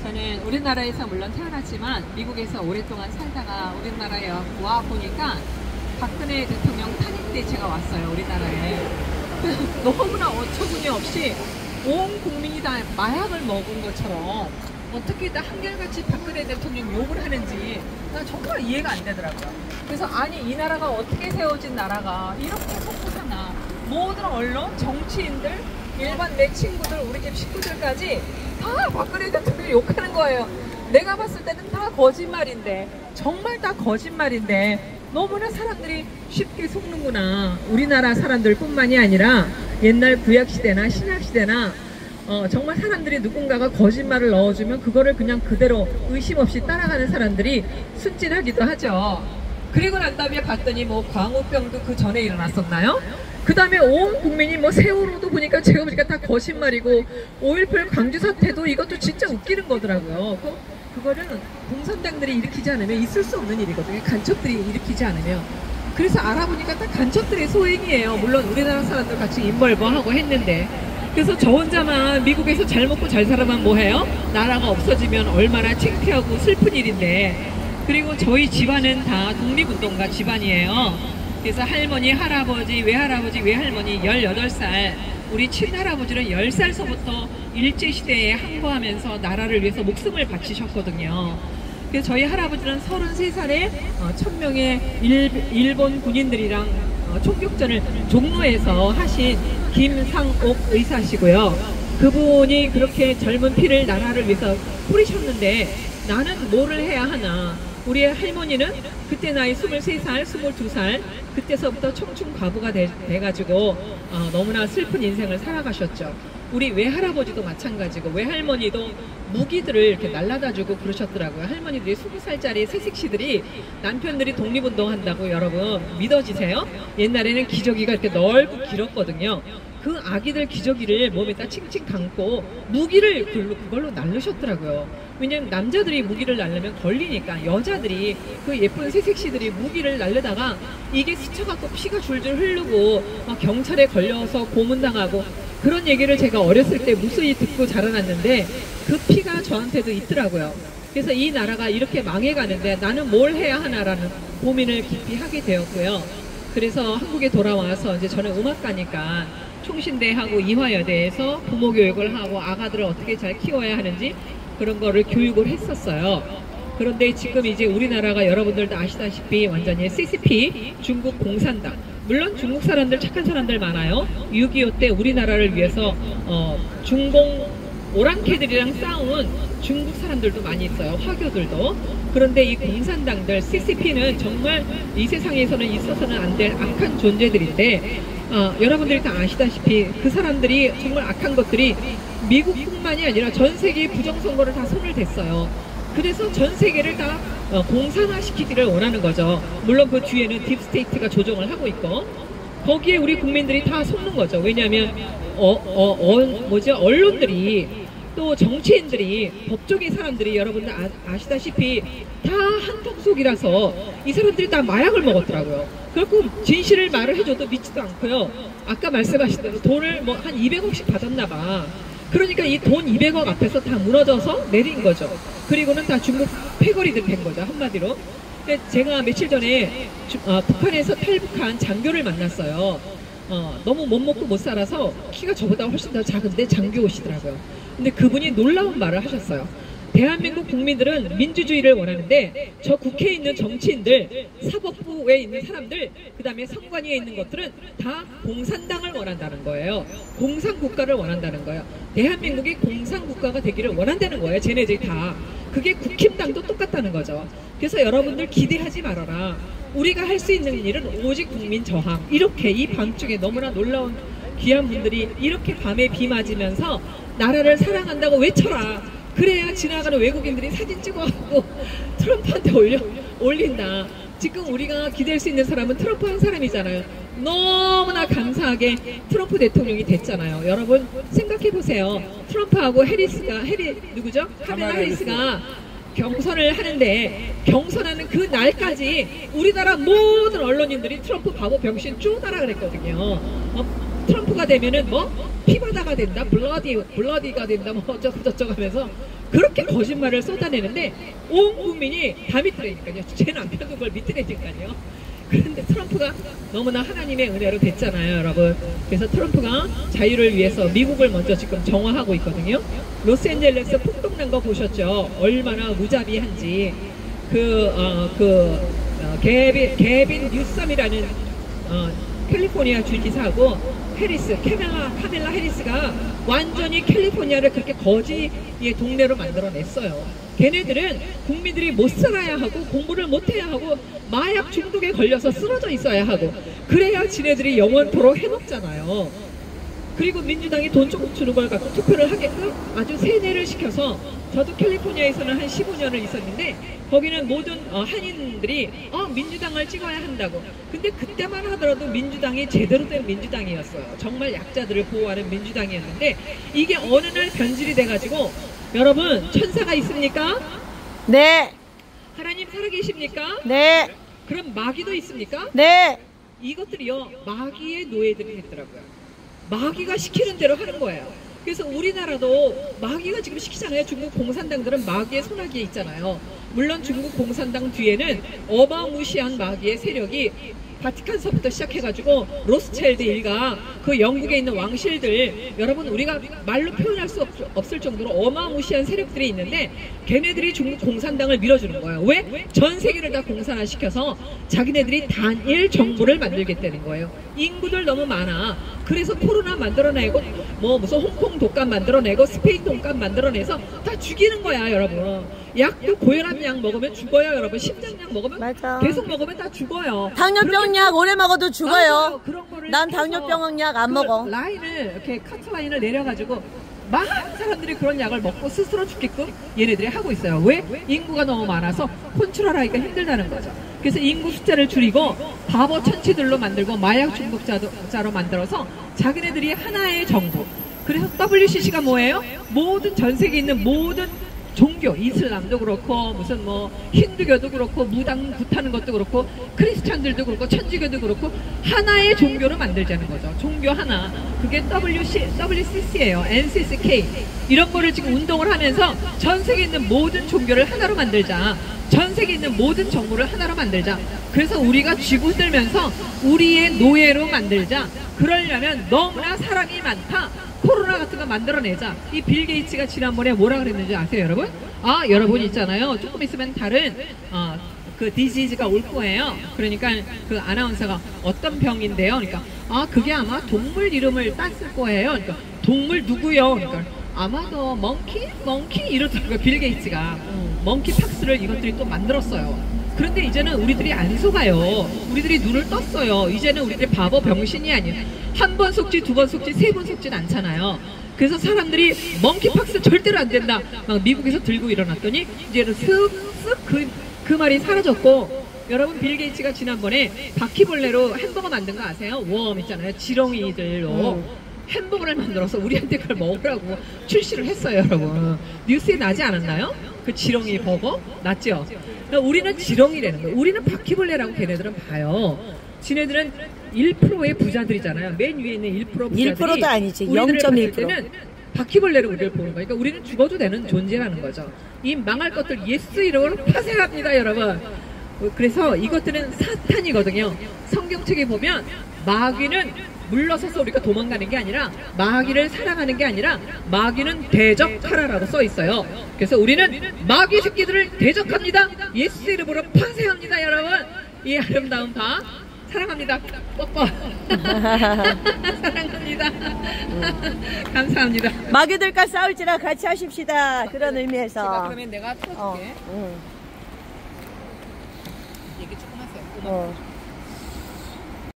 저는 우리나라에서 물론 태어났지만 미국에서 오랫동안 살다가 우리나라에 와 보니까 박근혜 대통령 탄핵 때 제가 왔어요, 우리나라에. 너무나 어처구니 없이 온 국민이 다 마약을 먹은 것처럼 어떻게 다 한결같이 박근혜 대통령 욕을 하는지 난 정말 이해가 안 되더라고요. 그래서 아니 이 나라가 어떻게 세워진 나라가 이렇게 속고 사나. 모든 언론, 정치인들, 일반 내 친구들, 우리 집 식구들까지 다 박근혜 대통령 욕하는 거예요. 내가 봤을 때는 다 거짓말인데, 정말 다 거짓말인데 너무나 사람들이 쉽게 속는구나. 우리나라 사람들 뿐만이 아니라 옛날 구약시대나 신약시대나 정말 사람들이 누군가가 거짓말을 넣어주면 그거를 그냥 그대로 의심 없이 따라가는 사람들이 순진하기도 하죠. 그리고 난 다음에 봤더니 뭐 광우병도 그 전에 일어났었나요? 그 다음에 온 국민이 뭐 세월호도 보니까 제가 보니까 다 거짓말이고 5.18 광주 사태도 이것도 진짜 웃기는 거더라고요. 그거는 공산당들이 일으키지 않으면 있을 수 없는 일이거든요. 간첩들이 일으키지 않으면. 그래서 알아보니까 딱 간첩들의 소행이에요. 물론 우리나라 사람들 같이 인벌버하고 했는데. 그래서 저 혼자만 미국에서 잘 먹고 잘 살아만 뭐해요? 나라가 없어지면 얼마나 창피하고 슬픈 일인데. 그리고 저희 집안은 다 독립운동가 집안이에요. 그래서 할머니, 할아버지, 외할아버지, 외할머니 18살, 우리 친할아버지는 10살서부터 일제시대에 항거하면서 나라를 위해서 목숨을 바치셨거든요. 그래서 저희 할아버지는 33살에 1000명의 일본 군인들이랑 총격전을 종로에서 하신 김상옥 의사시고요. 그분이 그렇게 젊은 피를 나라를 위해서 뿌리셨는데 나는 뭐를 해야 하나. 우리 할머니는 그때 나이 23살, 22살 그때서부터 청춘 과부가 돼가지고 너무나 슬픈 인생을 살아가셨죠. 우리 외할아버지도 마찬가지고 외할머니도 무기들을 이렇게 날라다주고 그러셨더라고요. 할머니들이 20살짜리 새색시들이 남편들이 독립운동한다고 여러분 믿어지세요? 옛날에는 기저귀가 이렇게 넓고 길었거든요. 그 아기들 기저귀를 몸에다 칭칭 감고 무기를 그걸로 날르셨더라고요. 왜냐면 남자들이 무기를 날르면 걸리니까 여자들이 그 예쁜 새색시들이 무기를 날르다가 이게 스쳐갖고 피가 줄줄 흐르고 경찰에 걸려서 고문당하고 그런 얘기를 제가 어렸을 때 무수히 듣고 자라났는데 그 피가 저한테도 있더라고요. 그래서 이 나라가 이렇게 망해가는데 나는 뭘 해야 하나라는 고민을 깊이 하게 되었고요. 그래서 한국에 돌아와서 이제 저는 음악가니까 총신대하고 이화여대에서 부모 교육을 하고 아가들을 어떻게 잘 키워야 하는지 그런 거를 교육을 했었어요. 그런데 지금 이제 우리나라가 여러분들도 아시다시피 완전히 CCP 중국 공산당, 물론 중국 사람들 착한 사람들 많아요. 6.25 때 우리나라를 위해서 중공 오랑캐들이랑 싸운 중국 사람들도 많이 있어요. 화교들도. 그런데 이 공산당들 CCP는 정말 이 세상에서는 있어서는 안 될 악한 존재들인데 여러분들이 다 아시다시피 그 사람들이 정말 악한 것들이 미국뿐만이 아니라 전 세계의 부정선거를 다 손을 댔어요. 그래서 전 세계를 다 공산화시키기를 원하는 거죠. 물론 그 뒤에는 딥스테이트가 조정을 하고 있고 거기에 우리 국민들이 다 속는 거죠. 왜냐하면 언론들이 또 정치인들이 법조계 사람들이 여러분들 아시다시피 다 한통속이라서 이 사람들이 다 마약을 먹었더라고요. 그래갖고 진실을 말을 해줘도 믿지도 않고요. 아까 말씀하신 대로 돈을 뭐 한 200억씩 받았나 봐. 그러니까 이 돈 200억 앞에서 다 무너져서 내린 거죠. 그리고는 다 중국 패거리들 된 거죠, 한마디로. 제가 며칠 전에 북한에서 탈북한 장교를 만났어요. 너무 못 먹고 못 살아서 키가 저보다 훨씬 더 작은데 장교 오시더라고요. 근데 그분이 놀라운 말을 하셨어요. 대한민국 국민들은 민주주의를 원하는데 저 국회에 있는 정치인들, 사법부에 있는 사람들, 그 다음에 선관위에 있는 것들은 다 공산당을 원한다는 거예요. 공산국가를 원한다는 거예요. 대한민국이 공산국가가 되기를 원한다는 거예요. 쟤네들이 다. 그게 국힘당도 똑같다는 거죠. 그래서 여러분들 기대하지 말아라. 우리가 할 수 있는 일은 오직 국민 저항. 이렇게 이 밤중에 너무나 놀라운 귀한 분들이 이렇게 밤에 비 맞으면서 나라를 사랑한다고 외쳐라. 그래야 지나가는 외국인들이 사진 찍어갖고 트럼프한테 올린다. 지금 우리가 기댈 수 있는 사람은 트럼프 한 사람이잖아요. 너무나 감사하게 트럼프 대통령이 됐잖아요. 여러분 생각해보세요. 트럼프하고 누구죠? 카멜라 해리스가 경선을 하는데 경선하는 그 날까지 우리나라 모든 언론인들이 트럼프 바보 병신 쪼다라 그랬거든요. 트럼프가 되면은 뭐 피바다가 된다, 블러디가 된다, 뭐 어쩌고 저쩌고 하면서 그렇게 거짓말을 쏟아내는데 온 국민이 다 믿더라니까요. 제 남편도 그걸 믿더라니까요. 그런데 트럼프가 너무나 하나님의 은혜로 됐잖아요, 여러분. 그래서 트럼프가 자유를 위해서 미국을 먼저 지금 정화하고 있거든요. 로스앤젤레스 폭동 난 거 보셨죠? 얼마나 무자비한지. 게빈 뉴섬이라는 캘리포니아 주지사하고 카멜라 해리스가 완전히 캘리포니아를 그렇게 거지의 동네로 만들어냈어요. 걔네들은 국민들이 못 살아야 하고 공부를 못 해야 하고 마약 중독에 걸려서 쓰러져 있어야 하고 그래야 지네들이 영원토록 해먹잖아요. 그리고 민주당이 돈 조금 주는 걸 갖고 투표를 하게끔 아주 세뇌를 시켜서, 저도 캘리포니아에서는 한 15년을 있었는데 거기는 모든 한인들이 민주당을 찍어야 한다고. 근데 그때만 하더라도 민주당이 제대로 된 민주당이었어요. 정말 약자들을 보호하는 민주당이었는데 이게 어느 날 변질이 돼가지고, 여러분 천사가 있습니까? 네. 하나님 살아계십니까? 네. 그럼 마귀도 있습니까? 네. 이것들이요 마귀의 노예들이 됐더라고요. 마귀가 시키는 대로 하는 거예요. 그래서 우리나라도 마귀가 지금 시키잖아요. 중국 공산당들은 마귀의 손아귀에 있잖아요. 물론 중국 공산당 뒤에는 어마무시한 마귀의 세력이 바티칸서부터 시작해가지고 로스차일드 일가, 그 영국에 있는 왕실들, 여러분 우리가 말로 표현할 수 없을 정도로 어마무시한 세력들이 있는데 걔네들이 중국 공산당을 밀어주는 거예요. 왜? 전 세계를 다 공산화시켜서 자기네들이 단일 정부를 만들겠다는 거예요. 인구들 너무 많아. 그래서 코로나 만들어내고 무슨 홍콩 독감 만들어내고 스페인 독감 만들어내서 다 죽이는 거야, 여러분. 약도 고혈압 약 먹으면 죽어요, 여러분. 심장약 먹으면 맞아. 계속 먹으면 다 죽어요. 당뇨병 약 오래 먹어도 죽어요. 그런 거를 난 당뇨병 약 안 먹어. 라인을 이렇게 커트 라인을 내려가지고 많은 사람들이 그런 약을 먹고 스스로 죽게끔 얘네들이 하고 있어요. 왜? 인구가 너무 많아서 컨트롤하기가 힘들다는 거죠. 그래서 인구 숫자를 줄이고 바보 천치들로 만들고 마약 중독자로 만들어서 자기네들이 하나의 정부. 그래서 WCC가 뭐예요? 모든 전 세계에 있는 모든 종교, 이슬람도 그렇고 무슨 힌두교도 그렇고 무당 굿하는 것도 그렇고 크리스찬들도 그렇고 천주교도 그렇고 하나의 종교를 만들자는 거죠. 종교 하나. 그게 WCC예요. NCCK. 이런 거를 지금 운동을 하면서 전 세계에 있는 모든 종교를 하나로 만들자. 전 세계에 있는 모든 정부를 하나로 만들자. 그래서 우리가 쥐고 흔들면서 우리의 노예로 만들자. 그러려면 너무나 사람이 많다. 코로나 같은 거 만들어내자. 이 빌 게이츠가 지난번에 뭐라 그랬는지 아세요, 여러분? 여러분 있잖아요. 조금 있으면 다른 그 디지즈가 올 거예요. 그러니까 그 아나운서가 어떤 병인데요? 그러니까 그게 아마 동물 이름을 땄을 거예요. 그러니까 동물 누구요? 그러니까 아마도 멍키 이러더라고요. 빌 게이츠가 멍키 팍스를 이것들이 또 만들었어요. 그런데 이제는 우리들이 안 속아요. 우리들이 눈을 떴어요. 이제는 우리들이 바보 병신이 아니에요. 한 번 속지, 두 번 속지, 세 번 속진 않잖아요. 그래서 사람들이 멍키팍스 절대로 안 된다 막 미국에서 들고 일어났더니 이제는 쓱쓱 그 말이 사라졌고, 여러분 빌 게이츠가 지난번에 바퀴벌레로 햄버거 만든 거 아세요? 웜 있잖아요. 지렁이들로 햄버거를 만들어서 우리한테 그걸 먹으라고 출시를 했어요, 여러분. 뉴스에 나지 않았나요? 그 지렁이 버거? 났죠? 그러니까 우리는 지렁이라는 거예요. 우리는 바퀴벌레라고 걔네들은 봐요. 지네들은 1%의 부자들이잖아요. 맨 위에 있는 1% 부자들이 1%도 아니지. 0.1%. 바퀴벌레로 우리를 보는 거예요. 그러니까 우리는 죽어도 되는 존재라는 거죠. 이 망할 것들 예수 이름으로 파쇄합니다, 여러분. 그래서 이것들은 사탄이거든요. 성경책에 보면 마귀는 물러서서 우리가 도망가는 게 아니라, 마귀를 사랑하는 게 아니라 마귀는 대적하라라고 써 있어요. 그래서 우리는 마귀 새끼들을 대적합니다. 예수 이름으로 파쇄합니다, 여러분. 이 아름다운 밤 사랑합니다. 뽀뽀. 사랑합니다. 감사합니다. 마귀들과 싸울지라 같이 하십시다. 그런 의미에서. 그러면 내가 틀어줄게. 얘기 조금 하세요.